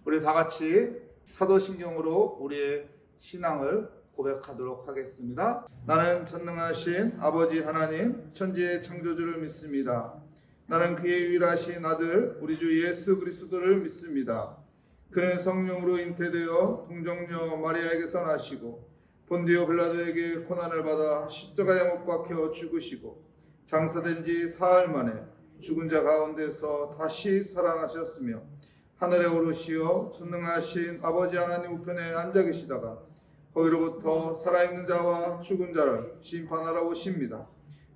우리 다 같이 사도신경으로 우리의 신앙을 고백하도록 하겠습니다. 나는 전능하신 아버지 하나님 천지의 창조주를 믿습니다. 나는 그의 유일하신 아들 우리 주 예수 그리스도를 믿습니다. 그는 성령으로 잉태되어 동정녀 마리아에게서 나시고 본디오 빌라도에게 고난을 받아 십자가에 못 박혀 죽으시고 장사된 지 사흘 만에 죽은 자 가운데서 다시 살아나셨으며 하늘에 오르시어 전능하신 아버지 하나님 우편에 앉아 계시다가 거기로부터 살아있는 자와 죽은 자를 심판하러 오십니다.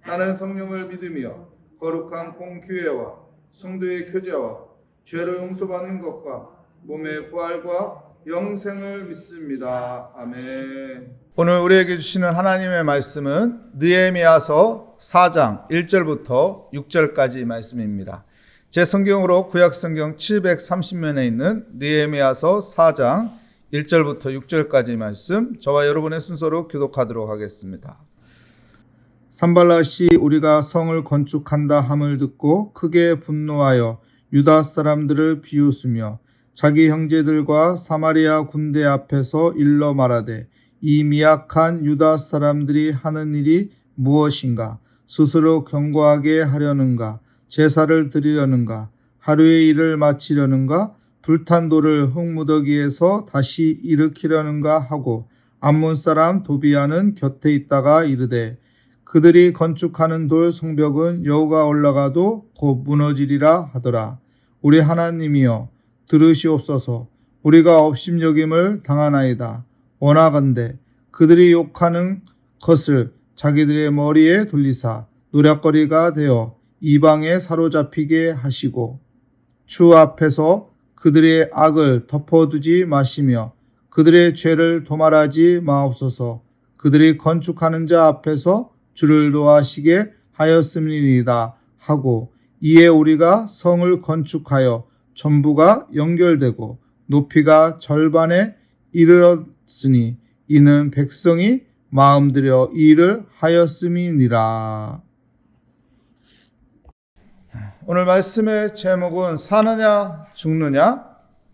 나는 성령을 믿으며 거룩한 공교회와 성도의 교제와 죄를 용서받는 것과 몸의 부활과 영생을 믿습니다. 아멘. 오늘 우리에게 주시는 하나님의 말씀은 느헤미야서 4장 1절부터 6절까지 말씀입니다. 제 성경으로 구약성경 730면에 있는 느헤미야서 4장 1절부터 6절까지 말씀, 저와 여러분의 순서로 교독하도록 하겠습니다. 산발랏이 우리가 성을 건축한다 함을 듣고 크게 분노하여 유다 사람들을 비웃으며 자기 형제들과 사마리아 군대 앞에서 일러 말하되 이 미약한 유다 사람들이 하는 일이 무엇인가? 스스로 견고하게 하려는가? 제사를 드리려는가? 하루의 일을 마치려는가? 불탄 돌을 흙무더기에서 다시 일으키려는가 하고 암몬 사람 도비아는 곁에 있다가 이르되 그들이 건축하는 돌 성벽은 여호가 올라가도 곧 무너지리라 하더라. 우리 하나님이여 들으시옵소서. 우리가 업심여김을 당하나이다. 원하건대 그들이 욕하는 것을 자기들의 머리에 돌리사 노략거리가 되어 이방에 사로잡히게 하시고 주 앞에서 그들의 악을 덮어두지 마시며 그들의 죄를 도말하지 마옵소서. 그들이 건축하는 자 앞에서 주를 노하시게 하였음이니이다 하고 이에 우리가 성을 건축하여 전부가 연결되고 높이가 절반에 이르렀으니 이는 백성이 마음들여 이 일을 하였음이니라. 오늘 말씀의 제목은 사느냐 죽느냐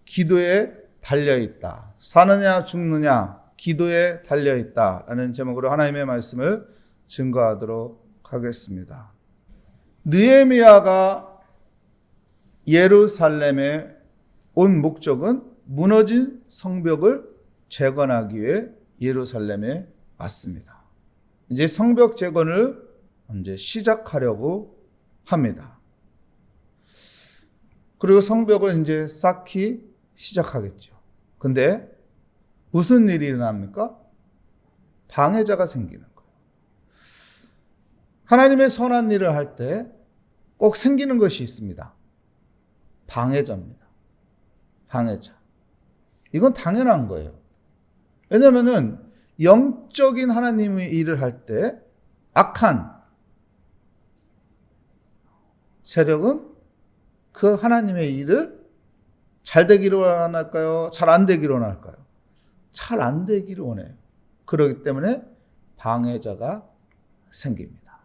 기도에 달려있다. 사느냐 죽느냐 기도에 달려있다 라는 제목으로 하나님의 말씀을 증거하도록 하겠습니다. 느헤미야가 예루살렘에 온 목적은 무너진 성벽을 재건하기 위해 예루살렘에 왔습니다. 이제 성벽 재건을 이제 시작하려고 합니다. 그리고 성벽을 이제 쌓기 시작하겠죠. 근데 무슨 일이 일어납니까? 방해자가 생기는 거예요. 하나님의 선한 일을 할 때 꼭 생기는 것이 있습니다. 방해자입니다. 방해자. 이건 당연한 거예요. 왜냐하면 영적인 하나님의 일을 할 때 악한 세력은 그 하나님의 일을 잘 되기로 원할까요? 잘 안 되기로 원할까요? 잘 안 되기를 원해요. 그렇기 때문에 방해자가 생깁니다.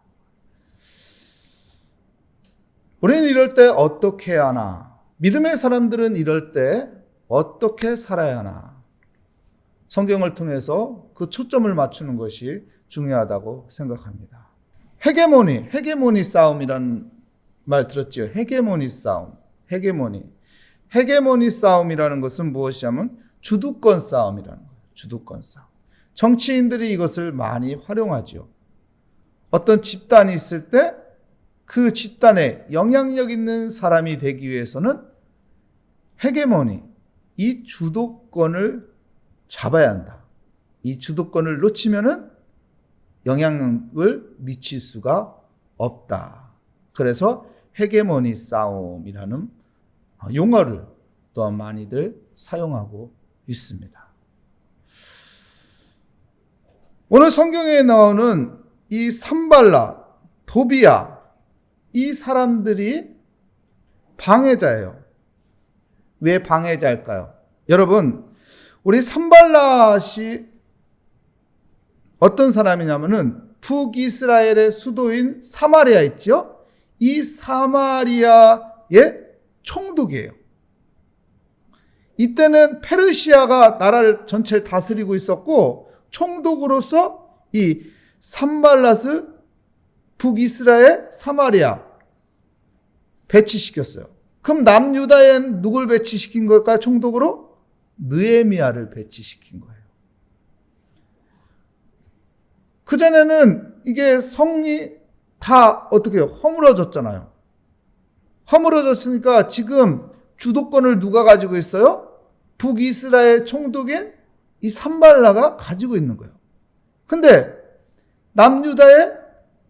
우리는 이럴 때 어떻게 해야 하나? 믿음의 사람들은 이럴 때 어떻게 살아야 하나? 성경을 통해서 그 초점을 맞추는 것이 중요하다고 생각합니다. 헤게모니 싸움이라는 말 들었죠? 헤게모니 싸움. 헤게모니 싸움이라는 것은 무엇이냐면 주도권 싸움이라는 거예요. 주도권 싸움. 정치인들이 이것을 많이 활용하죠. 어떤 집단이 있을 때 그 집단에 영향력 있는 사람이 되기 위해서는 헤게모니, 이 주도권을 잡아야 한다. 이 주도권을 놓치면은 영향력을 미칠 수가 없다. 그래서 헤게모니 싸움이라는 용어를 또한 많이들 사용하고 있습니다. 오늘 성경에 나오는 이 산발랏, 도비야, 이 사람들이 방해자예요. 왜 방해자일까요? 여러분, 우리 산발랏이 어떤 사람이냐면은 북이스라엘의 수도인 사마리아 있죠? 이 사마리아의 총독이에요. 이때는 페르시아가 나라를 전체를 다스리고 있었고 총독으로서 이 산발랏을 북이스라엘 사마리아 배치시켰어요. 그럼 남유다엔 누굴 배치시킨 걸까요? 총독으로? 느헤미야를 배치시킨 거예요. 그전에는 이게 성이 다 어떻게 해요? 허물어졌잖아요. 허물어졌으니까 지금 주도권을 누가 가지고 있어요? 북이스라엘 총독인 이 산발라가 가지고 있는 거예요. 근데 남유다의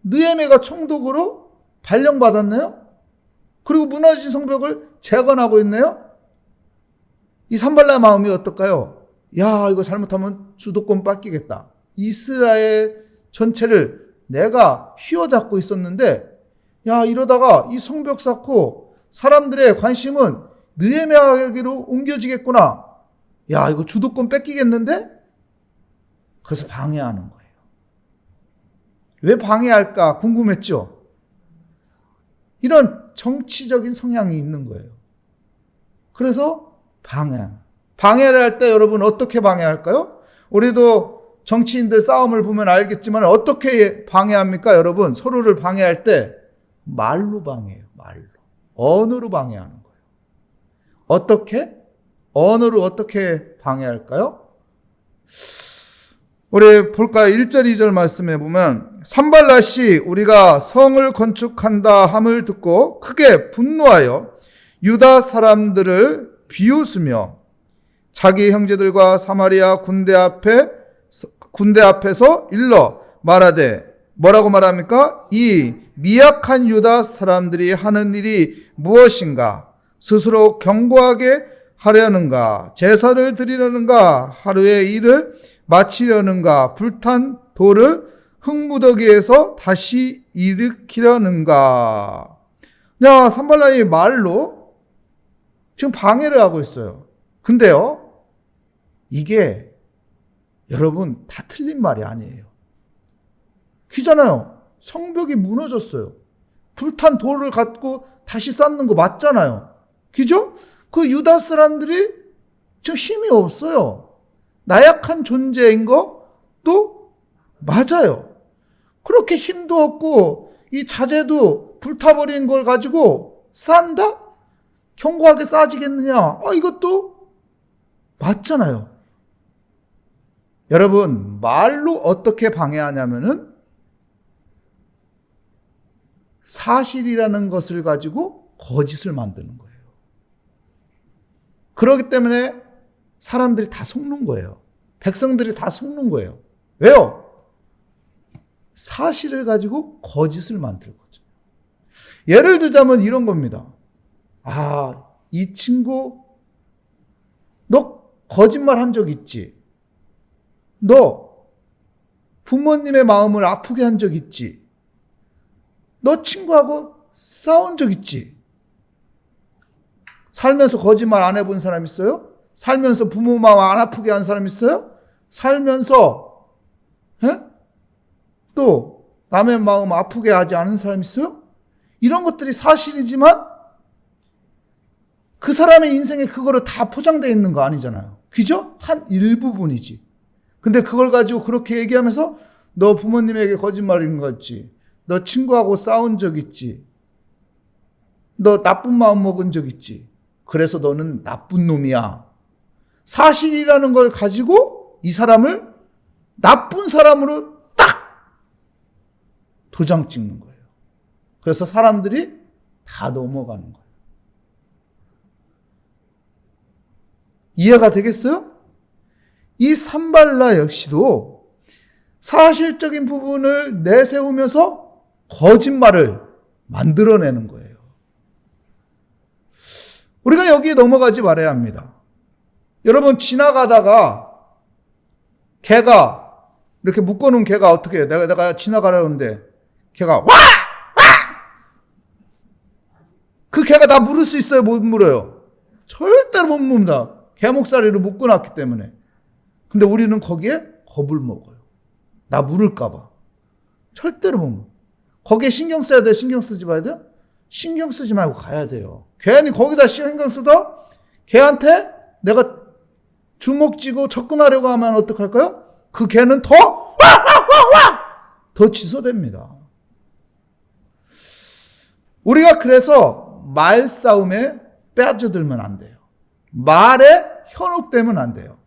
느헤미야가 총독으로 발령받았네요. 그리고 무너진 성벽을 재건하고 있네요. 이 산발라의 마음이 어떨까요? 야, 이거 잘못하면 주도권 뺏기겠다. 이스라엘 전체를 내가 휘어잡고 있었는데, 야, 이러다가 이 성벽 쌓고 사람들의 관심은 느헤미야에게로 옮겨지겠구나. 야, 이거 주도권 뺏기겠는데? 그래서 방해하는 거예요. 왜 방해할까 궁금했죠? 이런 정치적인 성향이 있는 거예요. 그래서 방해를 할 때 여러분 어떻게 방해할까요? 우리도 정치인들 싸움을 보면 알겠지만 어떻게 방해합니까? 여러분 서로를 방해할 때 말로 방해해요. 말로. 언어로 방해하는 거예요. 어떻게? 언어로 어떻게 방해할까요? 우리 볼까요? 1절 2절 말씀해 보면 산발랏이 우리가 성을 건축한다 함을 듣고 크게 분노하여 유다 사람들을 비웃으며 자기 형제들과 사마리아 군대 앞에서 일러 말하되 뭐라고 말합니까? 이 미약한 유다 사람들이 하는 일이 무엇인가? 스스로 견고하게 하려는가? 제사를 드리려는가? 하루의 일을 마치려는가? 불탄 돌을 흙무더기에서 다시 일으키려는가? 야, 산발랏이 말로 지금 방해를 하고 있어요. 근데요, 이게 여러분 다 틀린 말이 아니에요. 그잖아요. 성벽이 무너졌어요. 불탄 돌을 갖고 다시 쌓는 거 맞잖아요. 그죠? 그 유다 사람들이 좀 힘이 없어요. 나약한 존재인 것도 맞아요. 그렇게 힘도 없고 이 자재도 불타버린 걸 가지고 쌓는다? 견고하게 쌓아지겠느냐? 이것도 맞잖아요. 여러분, 말로 어떻게 방해하냐면은 사실이라는 것을 가지고 거짓을 만드는 거예요. 그렇기 때문에 사람들이 다 속는 거예요. 백성들이 다 속는 거예요. 왜요? 사실을 가지고 거짓을 만들 거죠. 예를 들자면 이런 겁니다. 이 친구 너 거짓말 한 적 있지? 너 부모님의 마음을 아프게 한 적 있지? 너 친구하고 싸운 적 있지? 살면서 거짓말 안 해본 사람 있어요? 살면서 부모 마음 안 아프게 한 사람 있어요? 살면서 또 남의 마음 아프게 하지 않은 사람 있어요? 이런 것들이 사실이지만 그 사람의 인생에 그거를 다 포장되어 있는 거 아니잖아요. 그죠? 한 일부분이지. 근데 그걸 가지고 그렇게 얘기하면서 너 부모님에게 거짓말인 거 있지? 너 친구하고 싸운 적 있지? 너 나쁜 마음 먹은 적 있지? 그래서 너는 나쁜 놈이야. 사실이라는 걸 가지고 이 사람을 나쁜 사람으로 딱 도장 찍는 거예요. 그래서 사람들이 다 넘어가는 거예요. 이해가 되겠어요? 이 산발라 역시도 사실적인 부분을 내세우면서 거짓말을 만들어내는 거예요. 우리가 여기에 넘어가지 말아야 합니다. 여러분 지나가다가 개가 이렇게 묶어놓은 개가 어떻게 해요? 내가 지나가려는데 개가 와! 그 개가 나 물을 수 있어요? 못 물어요? 절대로 못 묻는다. 개 목살이로 묶어놨기 때문에. 근데 우리는 거기에 겁을 먹어요. 나 물을까 봐. 절대로 못 물어. 거기에 신경 써야 돼? 신경 쓰지 마야 돼요? 신경 쓰지 말고 가야 돼요. 괜히 거기다 신경 쓰다 걔한테 내가 주먹 쥐고 접근하려고 하면 어떡할까요? 그 개는 더 취소됩니다. 우리가 그래서 말싸움에 빠져들면 안 돼요. 말에 현혹되면 안 돼요.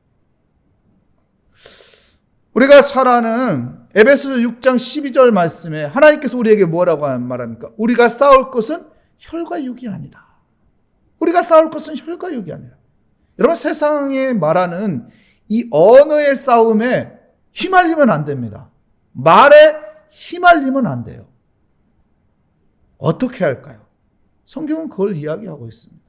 우리가 잘 아는 에베소서 6장 12절 말씀에 하나님께서 우리에게 뭐라고 말합니까? 우리가 싸울 것은 혈과 육이 아니다. 우리가 싸울 것은 혈과 육이 아니라. 여러분, 세상에 말하는 이 언어의 싸움에 휘말리면 안 됩니다. 말에 휘말리면 안 돼요. 어떻게 할까요? 성경은 그걸 이야기하고 있습니다.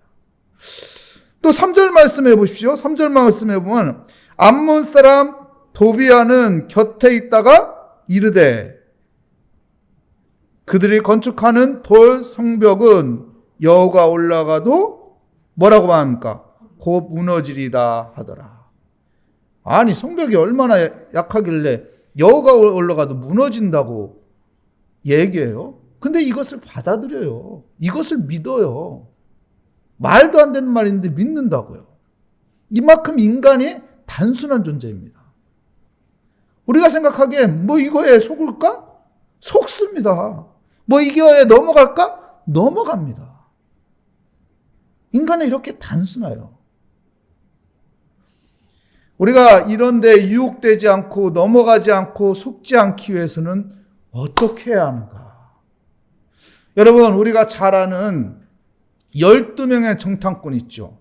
또 3절 말씀해 보십시오. 3절 말씀해 보면 암몬 사람 도비아는 곁에 있다가 이르되 그들이 건축하는 돌 성벽은 여호가 올라가도 뭐라고 말합니까? 곧 무너지리다 하더라. 아니, 성벽이 얼마나 약하길래 여호가 올라가도 무너진다고 얘기해요? 근데 이것을 받아들여요. 이것을 믿어요. 말도 안 되는 말인데 믿는다고요. 이만큼 인간이 단순한 존재입니다. 우리가 생각하기에 뭐 이거에 속을까? 속습니다. 뭐 이거에 넘어갈까? 넘어갑니다. 인간은 이렇게 단순해요. 우리가 이런데 유혹되지 않고 넘어가지 않고 속지 않기 위해서는 어떻게 해야 하는가? 여러분, 우리가 잘 아는 12명의 정탐꾼 있죠.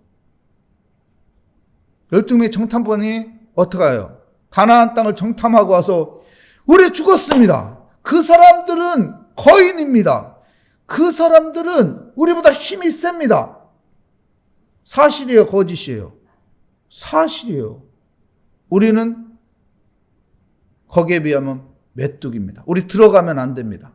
12명의 정탐꾼이 어떻게 해요? 가나안 땅을 정탐하고 와서 우리 죽었습니다. 그 사람들은 거인입니다. 그 사람들은 우리보다 힘이 셉니다. 사실이에요, 거짓이에요? 사실이에요. 우리는 거기에 비하면 메뚜기입니다. 우리 들어가면 안 됩니다.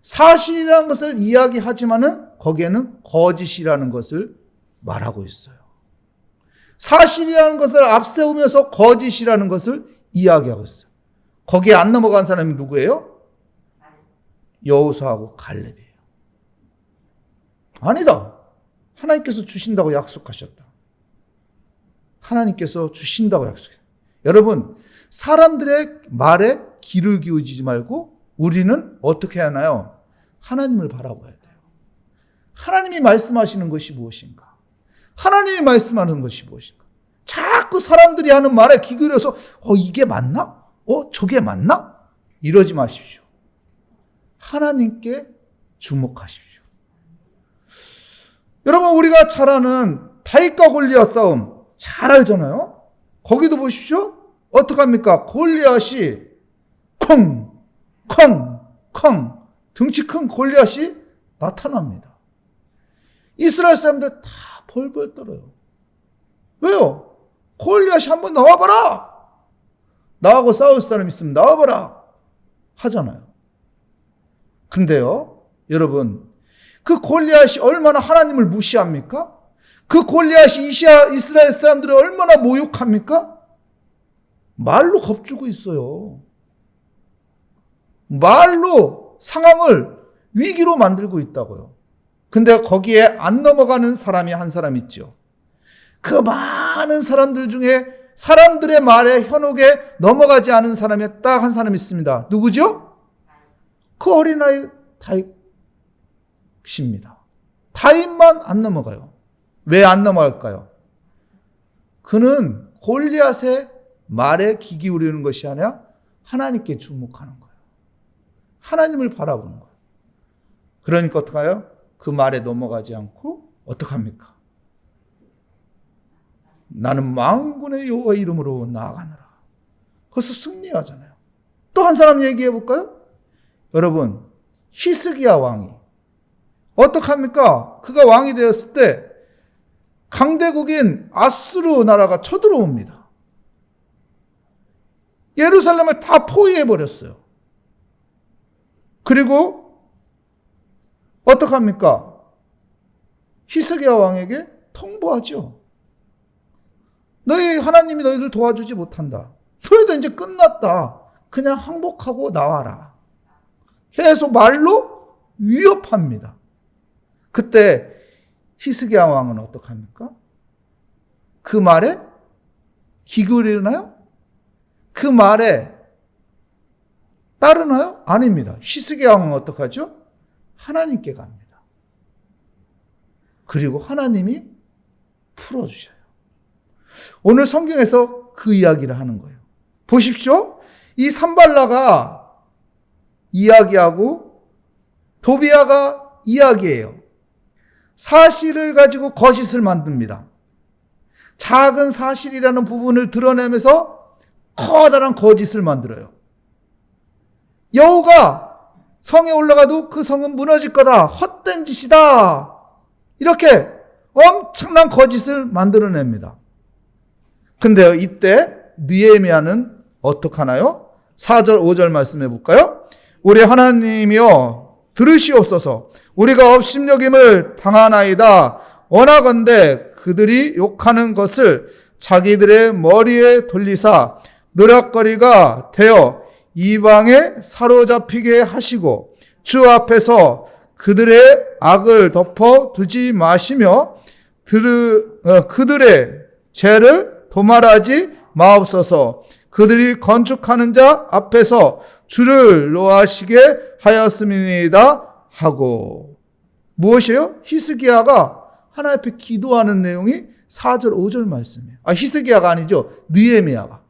사실이라는 것을 이야기하지만은 거기에는 거짓이라는 것을 말하고 있어요. 사실이라는 것을 앞세우면서 거짓이라는 것을 이야기하고 있어요. 거기에 안 넘어간 사람이 누구예요? 여호수아하고 갈렙이에요. 아니다. 하나님께서 주신다고 약속하셨다. 하나님께서 주신다고 약속해요. 여러분, 사람들의 말에 귀를 기울이지 말고 우리는 어떻게 하나요? 하나님을 바라봐야 돼요. 하나님이 말씀하시는 것이 무엇인가? 하나님이 말씀하는 것이 무엇인가? 자꾸 사람들이 하는 말에 귀 기울여서 이게 맞나? 저게 맞나? 이러지 마십시오. 하나님께 주목하십시오. 여러분, 우리가 잘 아는 다윗과 골리앗 싸움 잘 알잖아요. 거기도 보십시오. 어떡합니까? 골리앗이 콩 등치 큰 골리앗이 나타납니다. 이스라엘 사람들 다 벌벌 떨어요. 왜요? 골리앗이 한번 나와봐라. 나하고 싸울 사람 있으면 나와봐라 하잖아요. 근데요, 여러분, 그 골리앗이 얼마나 하나님을 무시합니까? 그 골리앗이 이스라엘 사람들을 얼마나 모욕합니까? 말로 겁주고 있어요. 말로 상황을 위기로 만들고 있다고요. 근데 거기에 안 넘어가는 사람이 한 사람 있죠. 그 많은 사람들 중에 사람들의 말에 현혹에 넘어가지 않은 사람이 딱 한 사람 있습니다. 누구죠? 그 어린아이 다윗입니다. 다윗만 안 넘어가요. 왜 안 넘어갈까요? 그는 골리앗의 말에 귀 기울이는 것이 아니라 하나님께 주목하는 거예요. 하나님을 바라보는 거예요. 그러니까 어떡해요? 그 말에 넘어가지 않고 어떡합니까? 나는 만군의 여호와 이름으로 나아가노라. 거기서 승리하잖아요. 또 한 사람 얘기해 볼까요? 여러분, 히스기야 왕이 어떡합니까? 그가 왕이 되었을 때 강대국인 아수르 나라가 쳐들어옵니다. 예루살렘을 다 포위해 버렸어요. 그리고 어떡합니까? 히스기야 왕에게 통보하죠. 너희 하나님이 너희를 도와주지 못한다. 너희도 이제 끝났다. 그냥 항복하고 나와라. 계속 말로 위협합니다. 그때 히스기야 왕은 어떡합니까? 그 말에 귀 기울이나요? 그 말에 따르나요? 아닙니다. 히스기야 왕은 어떡하죠? 하나님께 갑니다. 그리고 하나님이 풀어주셔요. 오늘 성경에서 그 이야기를 하는 거예요. 보십시오. 이 산발라가 이야기하고 도비아가 이야기해요. 사실을 가지고 거짓을 만듭니다. 작은 사실이라는 부분을 드러내면서 커다란 거짓을 만들어요. 여호가 성에 올라가도 그 성은 무너질 거다. 헛된 짓이다. 이렇게 엄청난 거짓을 만들어냅니다. 근데요, 이때 느헤미야는 어떡하나요? 4절 5절 말씀해 볼까요? 우리 하나님이여 들으시옵소서. 우리가 업신여김을 당하나이다. 원하건대 그들이 욕하는 것을 자기들의 머리에 돌리사 노략거리가 되어 이방에 사로잡히게 하시고 주 앞에서 그들의 악을 덮어두지 마시며 그들의 죄를 도말하지 마옵소서. 그들이 건축하는 자 앞에서 주를 노하시게 하였음이니이다 하고. 무엇이에요? 히스기야가 하나님 앞에 기도하는 내용이 4절 5절 말씀이에요. 히스기야가 아니죠. 느헤미야가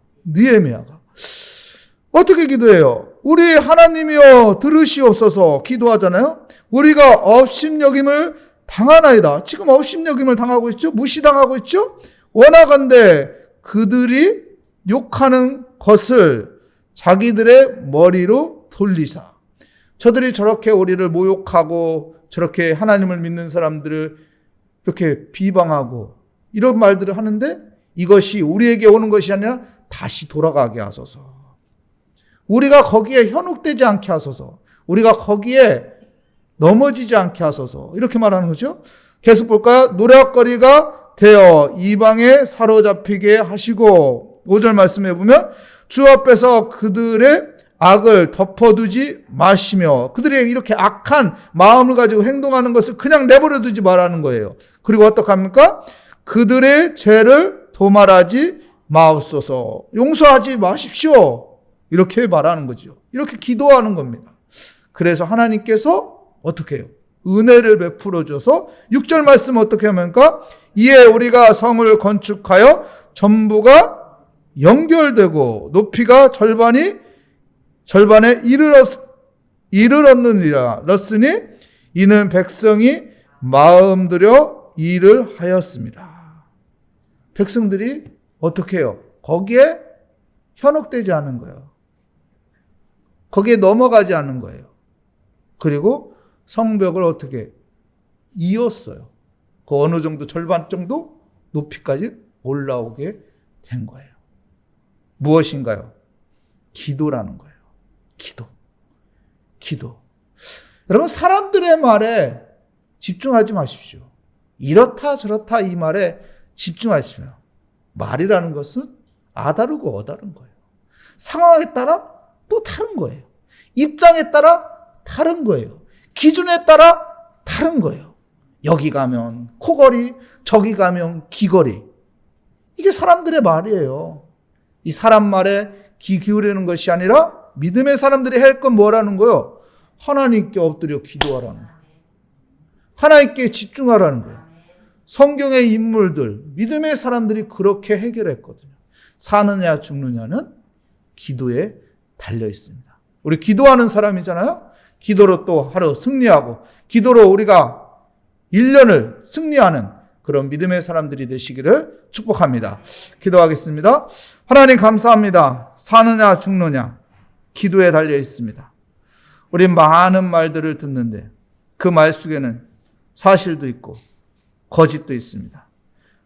어떻게 기도해요? 우리 하나님이여 들으시옵소서 기도하잖아요. 우리가 업신여김을 당하나이다. 지금 업신여김을 당하고 있죠. 무시당하고 있죠. 원하건대 그들이 욕하는 것을 자기들의 머리로 돌리사. 저들이 저렇게 우리를 모욕하고 저렇게 하나님을 믿는 사람들을 이렇게 비방하고 이런 말들을 하는데 이것이 우리에게 오는 것이 아니라 다시 돌아가게 하소서. 우리가 거기에 현혹되지 않게 하소서. 우리가 거기에 넘어지지 않게 하소서. 이렇게 말하는 거죠. 계속 볼까요? 노략거리가 되어 이방에 사로잡히게 하시고 5절 말씀해 보면 주 앞에서 그들의 악을 덮어두지 마시며 그들의 이렇게 악한 마음을 가지고 행동하는 것을 그냥 내버려 두지 말라는 거예요. 그리고 어떡합니까? 그들의 죄를 도말하지 마옵소서. 용서하지 마십시오. 이렇게 말하는 거죠. 이렇게 기도하는 겁니다. 그래서 하나님께서 어떻게 해요? 은혜를 베풀어 줘서 6절 말씀 어떻게 합니까? 이에 우리가 성을 건축하여 전부가 연결되고 높이가 절반에 이르렀느니라. 이는 백성이 마음 들여 일을 하였습니다. 백성들이 어떻게 해요? 거기에 현혹되지 않은 거예요. 거기에 넘어가지 않은 거예요. 그리고 성벽을 어떻게 이었어요. 그 어느 정도 절반 정도 높이까지 올라오게 된 거예요. 무엇인가요? 기도라는 거예요. 기도. 여러분 사람들의 말에 집중하지 마십시오. 이렇다 저렇다 이 말에 집중하시면 말이라는 것은 아다르고 어다른 거예요. 상황에 따라 또 다른 거예요. 입장에 따라 다른 거예요. 기준에 따라 다른 거예요. 여기 가면 코걸이, 저기 가면 귀걸이. 이게 사람들의 말이에요. 이 사람 말에 귀 기울이는 것이 아니라 믿음의 사람들이 할 건 뭐라는 거예요? 하나님께 엎드려 기도하라는 거예요. 하나님께 집중하라는 거예요. 성경의 인물들, 믿음의 사람들이 그렇게 해결했거든요. 사느냐 죽느냐는 기도에 달려 있습니다. 우리 기도하는 사람이잖아요. 기도로 또 하루 승리하고 기도로 우리가 1년을 승리하는 그런 믿음의 사람들이 되시기를 축복합니다. 기도하겠습니다. 하나님 감사합니다. 사느냐 죽느냐 기도에 달려 있습니다. 우리 많은 말들을 듣는데 그 말 속에는 사실도 있고 거짓도 있습니다.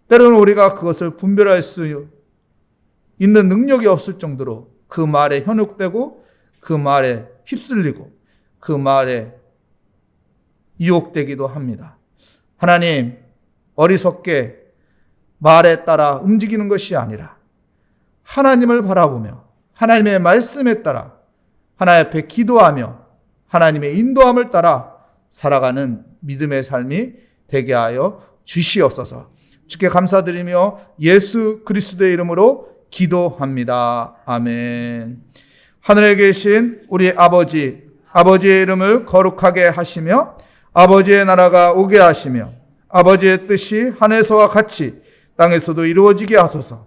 때로는 우리가 그것을 분별할 수 있는 능력이 없을 정도로 그 말에 현혹되고 그 말에 휩쓸리고 그 말에 유혹되기도 합니다. 하나님, 어리석게 말에 따라 움직이는 것이 아니라 하나님을 바라보며 하나님의 말씀에 따라 하나님 앞에 기도하며 하나님의 인도함을 따라 살아가는 믿음의 삶이 되게 하여 주시옵소서. 주께 감사드리며 예수 그리스도의 이름으로 기도합니다. 아멘. 하늘에 계신 우리 아버지, 아버지의 이름을 거룩하게 하시며 아버지의 나라가 오게 하시며 아버지의 뜻이 하늘에서와 같이 땅에서도 이루어지게 하소서.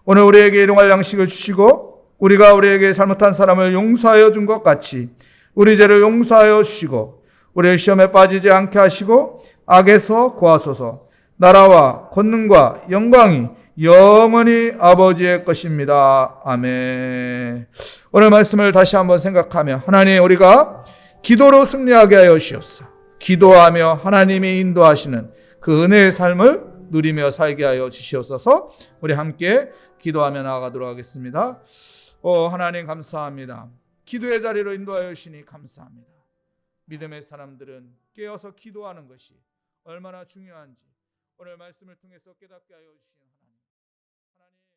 오늘 우리에게 일용할 양식을 주시고 우리가 우리에게 잘못한 사람을 용서하여 준 것 같이 우리 죄를 용서하여 주시고 우리의 시험에 빠지지 않게 하시고 악에서 구하소서. 나라와 권능과 영광이 영원히 아버지의 것입니다. 아멘. 오늘 말씀을 다시 한번 생각하며 하나님, 우리가 기도로 승리하게 하여 주시옵소서. 기도하며 하나님이 인도하시는 그 은혜의 삶을 누리며 살게 하여 주시옵소서. 우리 함께 기도하며 나아가도록 하겠습니다. 하나님 감사합니다. 기도의 자리로 인도하여 주시니 감사합니다. 믿음의 사람들은 깨어서 기도하는 것이 얼마나 중요한지 오늘 말씀을 통해서 깨닫게 하여 주시니 하나님.